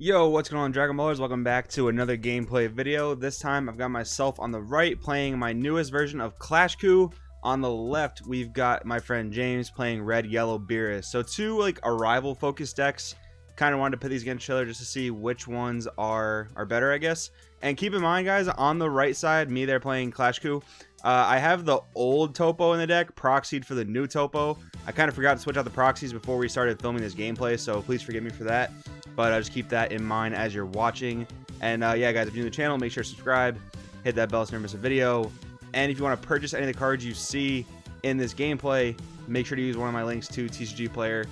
Yo, what's going on, Dragon Ballers? Welcome back to another gameplay video. This time I've got myself on the right playing my newest version of ClashKu. On the left, we've got my friend James playing red, yellow, Beerus. So two arrival focused decks. Kind of wanted to put these against each other just to see which ones are better, I guess. And keep in mind, guys, on the right side, me there playing ClashKu, I have the old topo in the deck, proxied for the new topo. I kind of forgot to switch out the proxies before we started filming this gameplay, so please forgive me for that. But just keep that in mind as you're watching. And yeah, guys, if you're new to the channel, make sure to subscribe, hit that bell so you never miss a video. And if you want to purchase any of the cards you see in this gameplay, make sure to use one of my links to TCG Player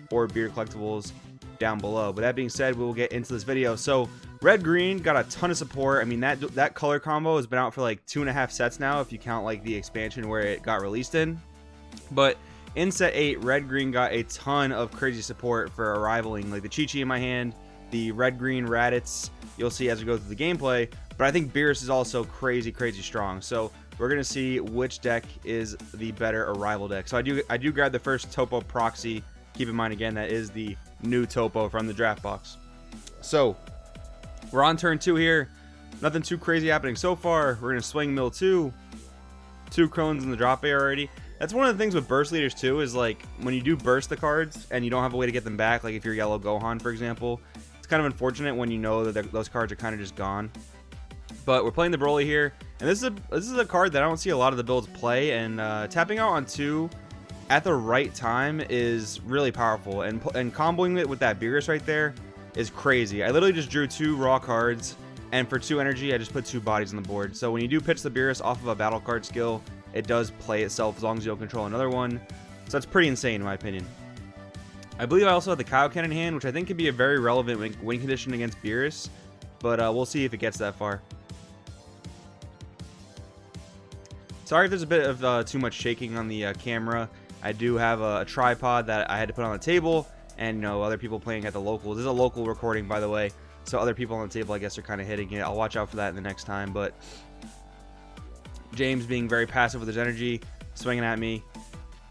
or Beer Collectibles down below. But that being said, we will get into this video. So red green got a ton of support. I mean, that color combo has been out for like 2.5 sets now, if you count like the expansion where it got released in. But in set 8, red green got a ton of crazy support for arrivaling, like the Chi-Chi in my hand, the red green Raditz you'll see as we go through the gameplay. But I think Beerus is also crazy strong. So we're gonna see which deck is the better arrival deck. So I do grab the first topo proxy. Keep in mind again, that is the new topo from the draft box. So we're on turn 2 here. Nothing too crazy happening so far. We're gonna swing mill 2 Krillins in the drop air already. That's one of the things with burst leaders too, is like when you do burst the cards and you don't have a way to get them back, like if you're yellow Gohan, for example, it's kind of unfortunate when you know that those cards are kind of just gone. But we're playing the Broly here, and this is a card that I don't see a lot of the builds play, and tapping out on 2 at the right time is really powerful, and comboing it with that Beerus right there is crazy. I literally just drew 2 raw cards, and for 2 energy I just put 2 bodies on the board. So when you do pitch the Beerus off of a battle card skill, it does play itself as long as you don't control another one. So that's pretty insane in my opinion. I believe I also have the Kaioken in hand, which I think could be a very relevant win condition against Beerus, but we'll see if it gets that far. Sorry if there's a bit of too much shaking on the camera. I do have a tripod that I had to put on the table, and you know, other people playing at the locals. This is a local recording, by the way, so other people on the table I guess are kind of hitting it. I'll watch out for that in the next time. But James being very passive with his energy, swinging at me,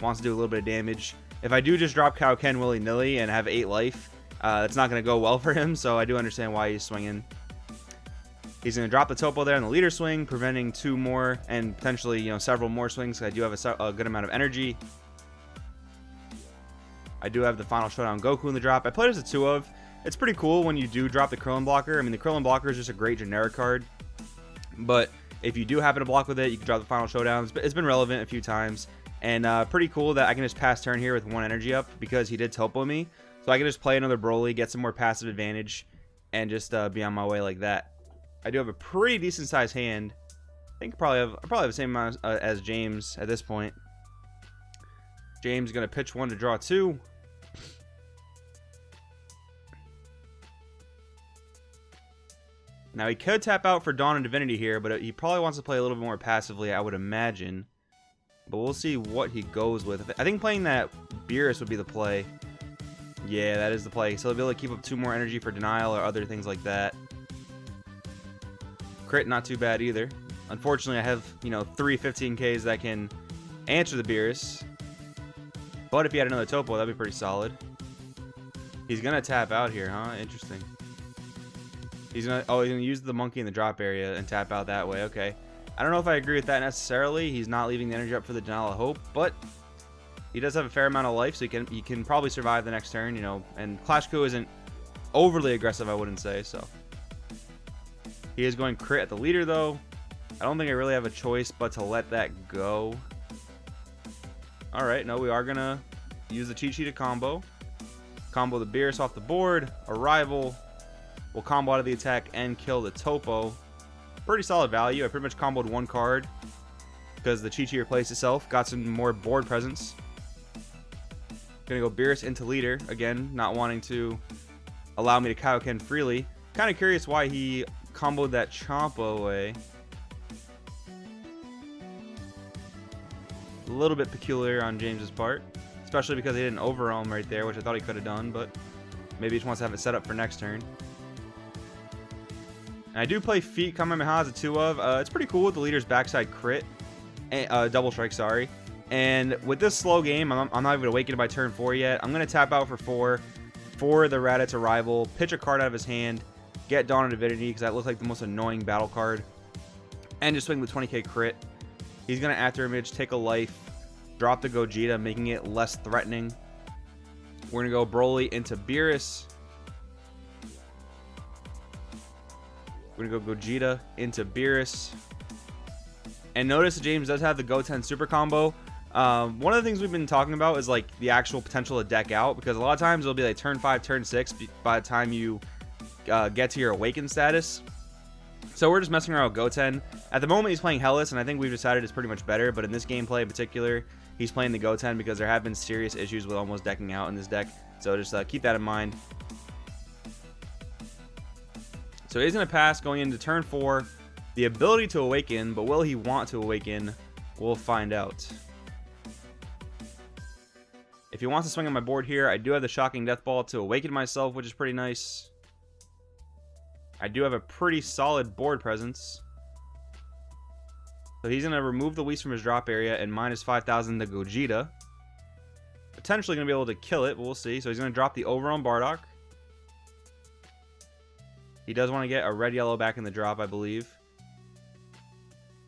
wants to do a little bit of damage. If I do just drop Kaioken willy-nilly and have 8 life, that's not going to go well for him, so I do understand why he's swinging. He's going to drop the topo there in the leader swing, preventing 2 more and potentially, you know, several more swings. I do have a good amount of energy. I do have the Final Showdown Goku in the drop. I played as a 2 of. It's pretty cool when you do drop the Krillin blocker. I mean, the Krillin blocker is just a great generic card, but if you do happen to block with it, you can drop the Final Showdown. It's been relevant a few times, and pretty cool that I can just pass turn here with 1 energy up because he did topo me. So I can just play another Broly, get some more passive advantage, and just be on my way like that. I do have a pretty decent sized hand. I think I probably have the same amount as James at this point. James is going to pitch 1 to draw 2. Now he could tap out for Dawn and Divinity here, but he probably wants to play a little bit more passively, I would imagine. But we'll see what he goes with. I think playing that Beerus would be the play. Yeah, that is the play. So he'll be able to keep up 2 more energy for denial or other things like that. Crit, not too bad either. Unfortunately, I have, you know, 3 15Ks that can answer the Beerus. But if he had another topo, that'd be pretty solid. He's gonna tap out here, huh? Interesting. He's gonna use the monkey in the drop area and tap out that way. Okay. I don't know if I agree with that necessarily. He's not leaving the energy up for the denial of hope, but he does have a fair amount of life, so he can probably survive the next turn, you know. And ClashKu isn't overly aggressive, I wouldn't say, so. He is going crit at the leader though. I don't think I really have a choice but to let that go. Alright, no, we are gonna use the Chi-Chi to combo. Combo the Beerus off the board. Arrival. We'll combo out of the attack and kill the topo. Pretty solid value. I pretty much comboed 1 card because the Chi-Chi replaced itself. Got some more board presence. Gonna go Beerus into leader. Again, not wanting to allow me to Kaioken freely. Kind of curious why he comboed that Chompo away. A little bit peculiar on James's part, especially because he didn't overwhelm right there, which I thought he could have done, but maybe he just wants to have it set up for next turn. And I do play Feet Kamehameha as a 2 of. It's pretty cool with the leader's backside crit. Double strike, sorry. And with this slow game, I'm not even awakened by turn 4 yet. I'm going to tap out for 4. for the Raditz arrival, pitch a card out of his hand, get Dawn of Divinity because that looks like the most annoying battle card, and just swing the 20k crit. He's going to After Image, take a life, drop the Gogeta, making it less threatening. We're going to go Broly into Beerus. We're going to go Gogeta into Beerus. And notice James does have the Goten super combo. One of the things we've been talking about is like the actual potential to deck out, because a lot of times it'll be like turn 5, turn 6 by the time you get to your Awakened status. So we're just messing around with Goten. At the moment he's playing Hellas, and I think we've decided it's pretty much better, but in this gameplay in particular, he's playing the Goten because there have been serious issues with almost decking out in this deck. So just keep that in mind. So he's going to pass going into turn 4. The ability to Awaken, but will he want to Awaken? We'll find out. If he wants to swing on my board here, I do have the Shocking Death Ball to Awaken myself, which is pretty nice. I do have a pretty solid board presence. So he's going to remove the Whis from his drop area and minus 5,000 the Gogeta. Potentially going to be able to kill it, but we'll see. So he's going to drop the Overwhelm Bardock. He does want to get a red-yellow back in the drop, I believe.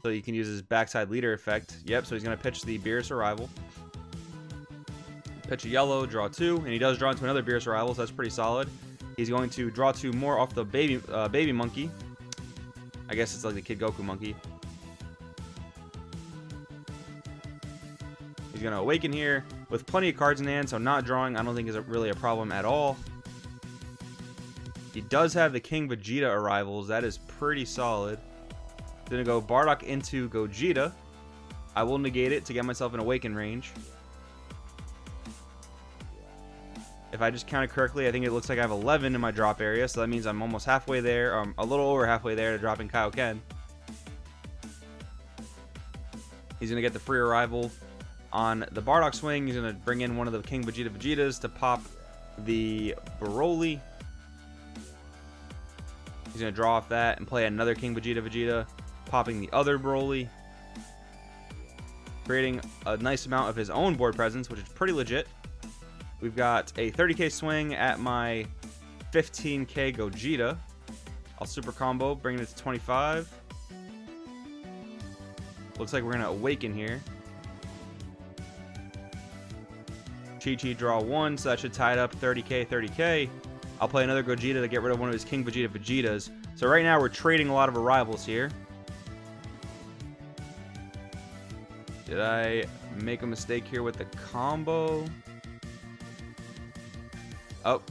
So you can use his backside leader effect. Yep, so he's going to pitch the Beerus Arrival. Pitch a yellow, draw 2, and he does draw into another Beerus Arrival, so that's pretty solid. He's going to draw 2 more off the baby monkey. I guess it's like the Kid Goku monkey. He's going to Awaken here with plenty of cards in hand, so not drawing I don't think is really a problem at all. He does have the King Vegeta Arrivals. That is pretty solid. Going to go Bardock into Gogeta. I will negate it to get myself an Awaken range. If I just counted correctly, I think it looks like I have 11 in my drop area, so that means I'm almost halfway there, a little over halfway there to dropping Kaioken. He's going to get the free arrival on the Bardock swing. He's going to bring in one of the King Vegeta Vegetas to pop the Broly. He's going to draw off that and play another King Vegeta, popping the other Broly, creating a nice amount of his own board presence, which is pretty legit. We've got a 30k swing at my 15k Gogeta. I'll super combo, bringing it to 25. Looks like we're going to Awaken here. Chi-Chi draw 1, so that should tie it up 30k, 30k. I'll play another Gogeta to get rid of one of his King Vegeta Vegetas. So right now we're trading a lot of arrivals here. Did I make a mistake here with the combo? Oh,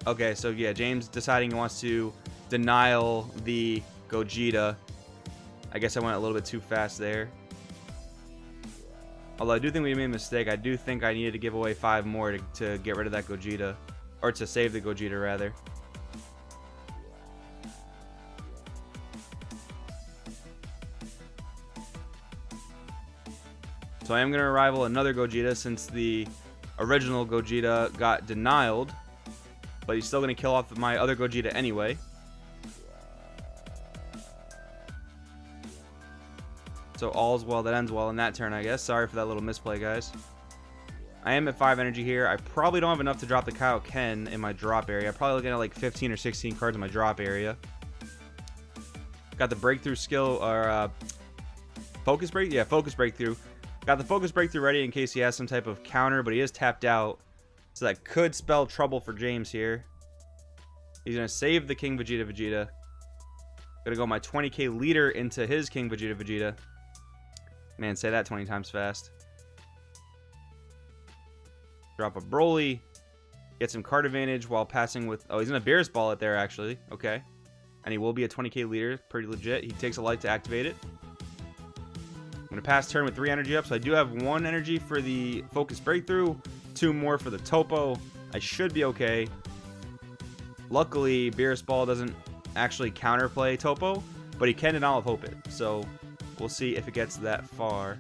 okay, so yeah, James deciding he wants to denial the Gogeta. I guess I went a little bit too fast there. Although I do think we made a mistake. I do think I needed to give away 5 more to get rid of that Gogeta. Or to save the Gogeta, rather. So I am going to arrival another Gogeta since the original Gogeta got denied, but he's still going to kill off my other Gogeta anyway. So all's well that ends well in that turn, I guess. Sorry for that little misplay, guys. I am at 5 energy here. I probably don't have enough to drop the Kaioken in my drop area. I'm probably looking at like 15 or 16 cards in my drop area. Got the breakthrough skill, or focus break? Yeah, focus breakthrough. Got the focus breakthrough ready in case he has some type of counter, but he is tapped out. So that could spell trouble for James here. He's going to save the King Vegeta. Gonna go my 20k leader into his King Vegeta. Man, say that 20 times fast. Drop a Broly. Get some card advantage while passing with... Oh, he's going to Beerus Ball it there, actually. Okay. And he will be a 20k leader. Pretty legit. He takes a light to activate it. I'm going to pass turn with 3 energy up. So I do have 1 energy for the Focus Breakthrough. 2 more for the Topo. I should be okay. Luckily, Beerus Ball doesn't actually counterplay Topo, but he can denial of Hope it. So we'll see if it gets that far.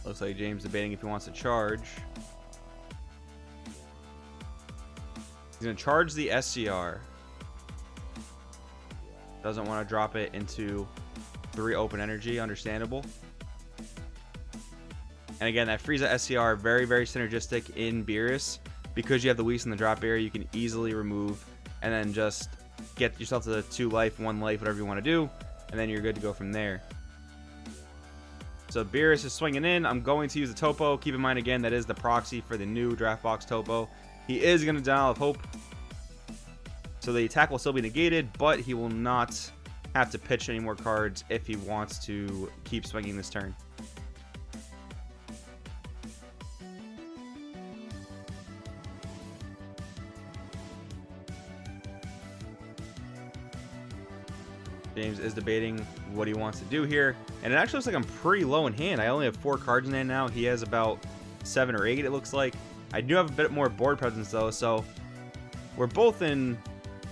Looks like James debating if he wants to charge. He's going to charge the SCR. Doesn't want to drop it into 3 open energy. Understandable. And again, that Frieza SCR, very, very synergistic in Beerus. Because you have the weakness in the drop area, you can easily remove and then just get yourself to the 2 life, 1 life, whatever you want to do. And then you're good to go from there. So Beerus is swinging in. I'm going to use the Topo. Keep in mind, again, that is the proxy for the new draft box Topo. He is going to Denial of Hope. So the attack will still be negated, but he will not have to pitch any more cards if he wants to keep swinging this turn. James is debating what he wants to do here. And it actually looks like I'm pretty low in hand. I only have 4 cards in hand now. He has about 7 or 8, it looks like. I do have a bit more board presence, though, so we're both in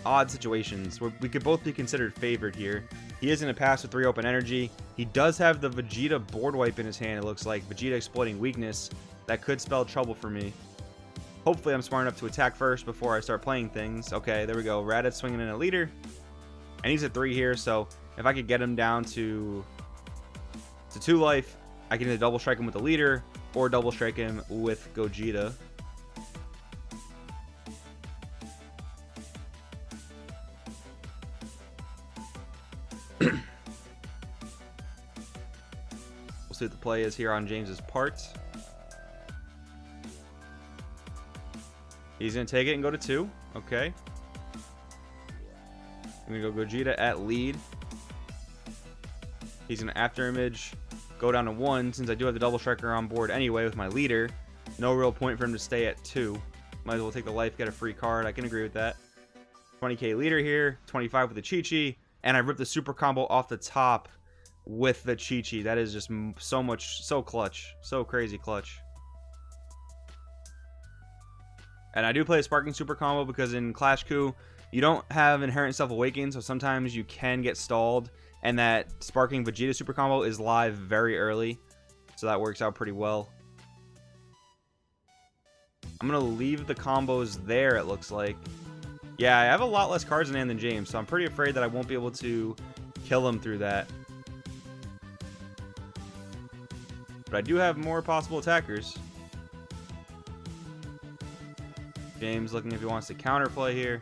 odd situations. We could both be considered favored here. He is going to pass with 3 open energy. He does have the Vegeta board wipe in his hand, it looks like. Vegeta exploiting weakness. That could spell trouble for me. Hopefully I'm smart enough to attack first before I start playing things. Okay, there we go. Raditz swinging in a leader. And he's at 3 here, so if I could get him down to 2 life, I can either double strike him with the leader or double strike him with Gogeta. We'll see what the play is here on James's part. He's going to take it and go to 2. Okay. I'm going to go Gogeta at lead. He's going to after image, go down to 1 since I do have the double striker on board anyway with my leader. No real point for him to stay at 2. Might as well take the life, get a free card. I can agree with that. 20k leader here, 25 with the Chi-Chi, and I ripped the super combo off the top with the Chi-Chi. That is just so clutch. So crazy clutch. And I do play a Sparking Super Combo because in ClashKu, you don't have Inherent Self-Awaken, so sometimes you can get stalled. And that Sparking Vegeta Super Combo is live very early, so that works out pretty well. I'm going to leave the combos there, it looks like. Yeah, I have a lot less cards in hand than James, so I'm pretty afraid that I won't be able to kill him through that. But I do have more possible attackers. James looking if he wants to counterplay here.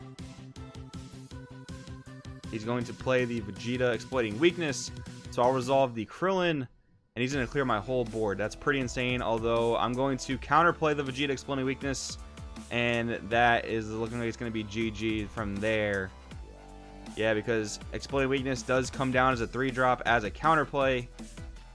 He's going to play the Vegeta exploiting weakness, so I'll resolve the Krillin, and he's going to clear my whole board. That's pretty insane, although I'm going to counterplay the Vegeta exploiting weakness, and that is looking like it's going to be GG from there. Yeah, because exploiting weakness does come down as a 3-drop as a counterplay,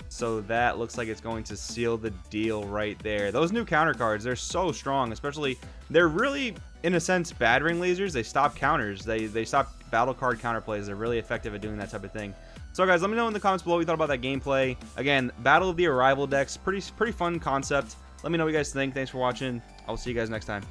so that looks like it's going to seal the deal right there. Those new counter cards, they're so strong, especially, they're really, in a sense, bad ring lasers. They stop counters. They stop battle card counterplays. They're really effective at doing that type of thing. So guys, let me know in the comments below what you thought about that gameplay. Again, Battle of the Arrival decks, pretty fun concept. Let me know what you guys think. Thanks for watching. I will see you guys next time.